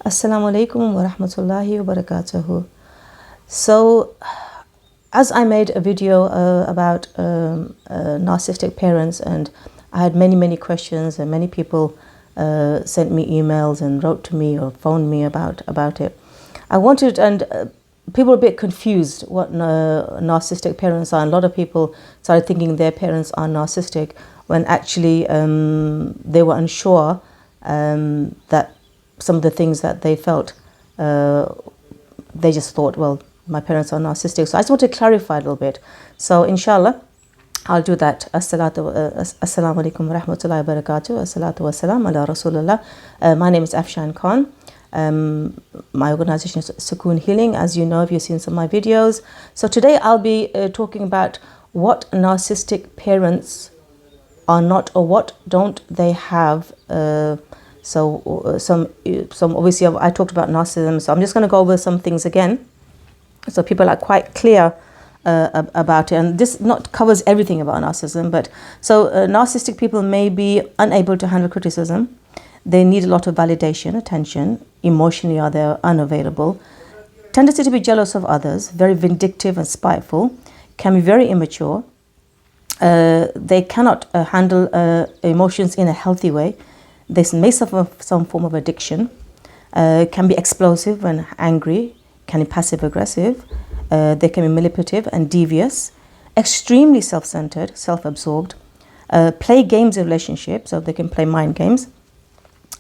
Assalamu alaikum wa rahmatullahi wa barakatuhu. So, as I made a video about narcissistic parents, and I had many questions, and many people sent me emails and wrote to me or phoned me about it. I wanted, and people were a bit confused what narcissistic parents are. And a lot of people started thinking their parents are narcissistic when actually they were unsure that some of the things that they felt, they just thought, well, my parents are narcissistic. So I just want to clarify a little bit. So inshallah, I'll do that. Assalamu alaikum wa rahmatullahi wa barakatuh. Assalatu wa salam ala rasulullah. My name is Afshan Khan. My organization is Sukoon Healing, as you know if you've seen some of my videos. So today I'll be talking about what narcissistic parents are not, or what don't they have. Some obviously I talked about narcissism, so I'm just going to go over some things again, so people are quite clear about it. And this not covers everything about narcissism, but so narcissistic people may be unable to handle criticism. They need a lot of validation, attention. Emotionally, are they unavailable? Tendency to be jealous of others, very vindictive and spiteful, can be very immature. They cannot handle emotions in a healthy way. They may suffer some form of addiction, can be explosive when angry, can be passive aggressive, they can be manipulative and devious, extremely self-centered, self-absorbed, play games in relationships, so they can play mind games,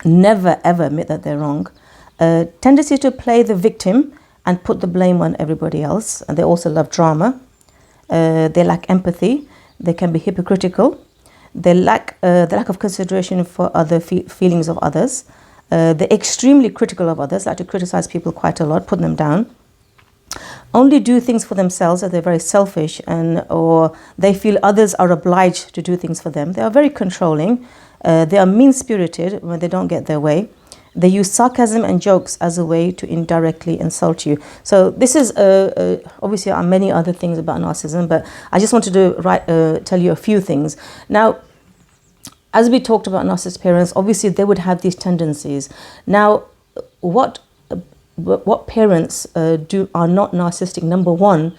never ever admit that they're wrong, tendency to play the victim and put the blame on everybody else, and they also love drama, they lack empathy, they can be hypocritical, they lack the lack of consideration for other feelings of others. They're extremely critical of others, like to criticize people quite a lot, put them down. Only do things for themselves, that they're very selfish, and or they feel others are obliged to do things for them. They are very controlling. They are mean-spirited when they don't get their way. They use sarcasm and jokes as a way to indirectly insult you. So this is obviously there are many other things about narcissism, but I just wanted to tell you a few things. Now, as we talked about narcissistic parents, obviously they would have these tendencies. Now, what parents do are not narcissistic, number one,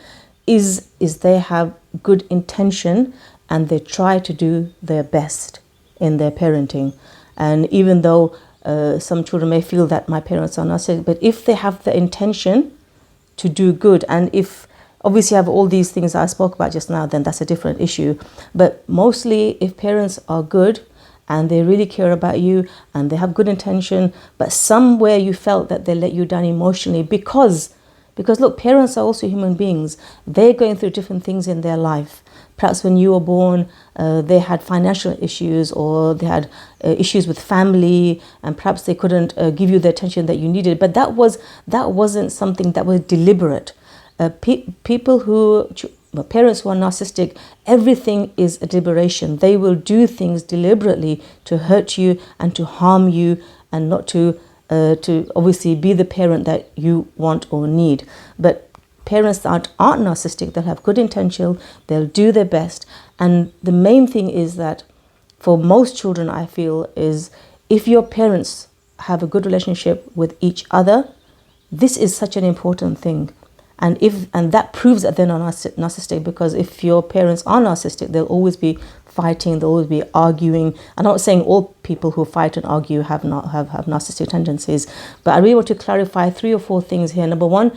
is they have good intention and they try to do their best in their parenting. And even though some children may feel that my parents are narcissistic, but if they have the intention to do good, and if obviously have all these things I spoke about just now, then that's a different issue. But mostly if parents are good and they really care about you and they have good intention, but somewhere you felt that they let you down emotionally, because look, parents are also human beings. They're going through different things in their life. Perhaps when you were born, they had financial issues, or they had issues with family, and perhaps they couldn't give you the attention that you needed. But that wasn't something that was deliberate. Parents who are narcissistic, everything is a deliberation. They will do things deliberately to hurt you and to harm you, and not to obviously be the parent that you want or need. But parents that aren't narcissistic, they'll have good intention, they'll do their best. And the main thing is that for most children, I feel, is if your parents have a good relationship with each other, this is such an important thing. And that proves that they're not narcissistic, because if your parents are narcissistic, they'll always be fighting, they'll always be arguing. I'm not saying all people who fight and argue have narcissistic tendencies, but I really want to clarify 3 or 4 things here. Number one,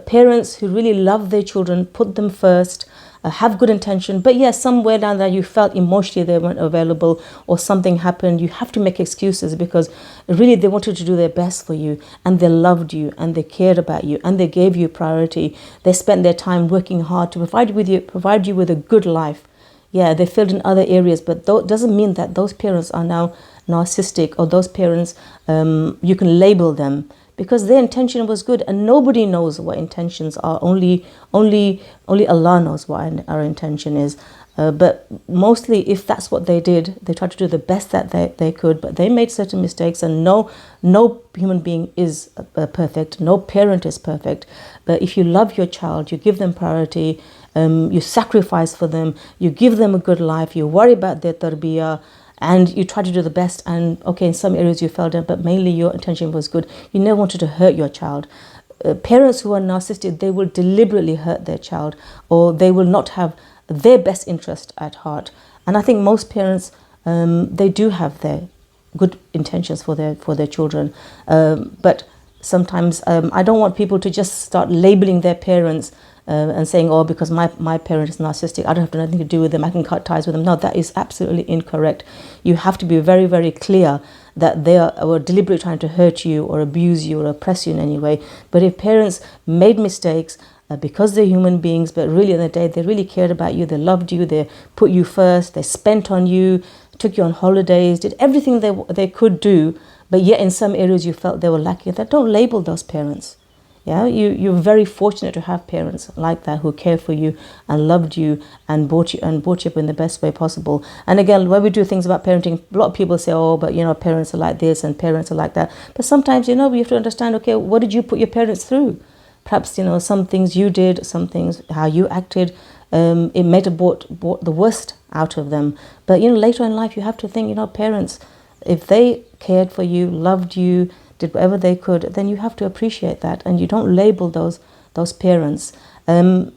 parents who really love their children, put them first, have good intention, but yes, somewhere down there you felt emotionally they weren't available, or something happened, you have to make excuses, because really they wanted to do their best for you, and they loved you, and they cared about you, and they gave you priority. They spent their time working hard to provide you with a good life. Yeah, they failed in other areas, but that doesn't mean that those parents are now narcissistic, or those parents you can label them, because their intention was good, and nobody knows what intentions are. Only Allah knows what our intention is. But mostly, if that's what they did, they tried to do the best that they could, but they made certain mistakes, and no human being is perfect, no parent is perfect. But if you love your child, you give them priority, you sacrifice for them, you give them a good life, you worry about their tarbiyah, and you try to do the best, and okay, in some areas you fell down, but mainly your intention was good. You never wanted to hurt your child. Parents who are narcissistic, they will deliberately hurt their child, or they will not have their best interest at heart. And I think most parents, they do have their good intentions for their children, but sometimes I don't want people to just start labeling their parents and saying, oh, because my parent is narcissistic, I don't have nothing to do with them, I can cut ties with them. No, that is absolutely incorrect. You have to be very, very clear that they are deliberately trying to hurt you or abuse you or oppress you in any way. But if parents made mistakes because they're human beings, but really in the day they really cared about you, they loved you, they put you first, they spent on you, took you on holidays, did everything they could do, but yet in some areas you felt they were lacking, that don't label those parents. Yeah, you're very fortunate to have parents like that who care for you and loved you and brought you up in the best way possible. And again, when we do things about parenting, a lot of people say, oh, but parents are like this and parents are like that. But sometimes we have to understand, okay, what did you put your parents through? Perhaps some things you did, some things how you acted, it may have brought the worst out of them. But later in life you have to think, parents, if they cared for you, loved you, did whatever they could, then you have to appreciate that, and you don't label those parents. The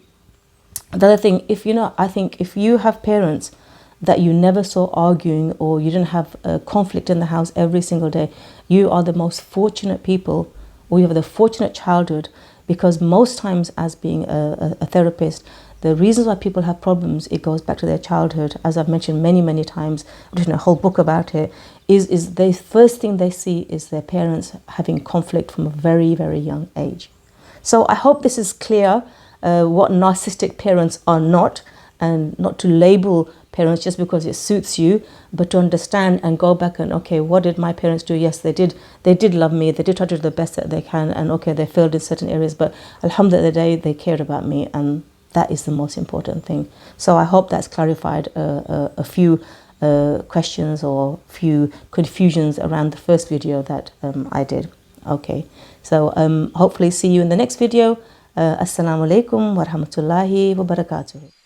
other thing, I think if you have parents that you never saw arguing, or you didn't have a conflict in the house every single day, you are the most fortunate people, or you have the fortunate childhood, because most times, as being a therapist, the reasons why people have problems, it goes back to their childhood. As I've mentioned many, many times, I've written a whole book about it, is the first thing they see is their parents having conflict from a very, very young age. So I hope this is clear, what narcissistic parents are not, and not to label parents just because it suits you, but to understand and go back and, okay, what did my parents do? Yes, they did love me, they did try to do the best that they can, and okay, they failed in certain areas, but alhamdulillah, they cared about me, and that is the most important thing. So I hope that's clarified a few questions or few confusions around the first video that I did. Okay, so hopefully see you in the next video. Assalamu alaikum wa rahmatullahi wa barakatuh.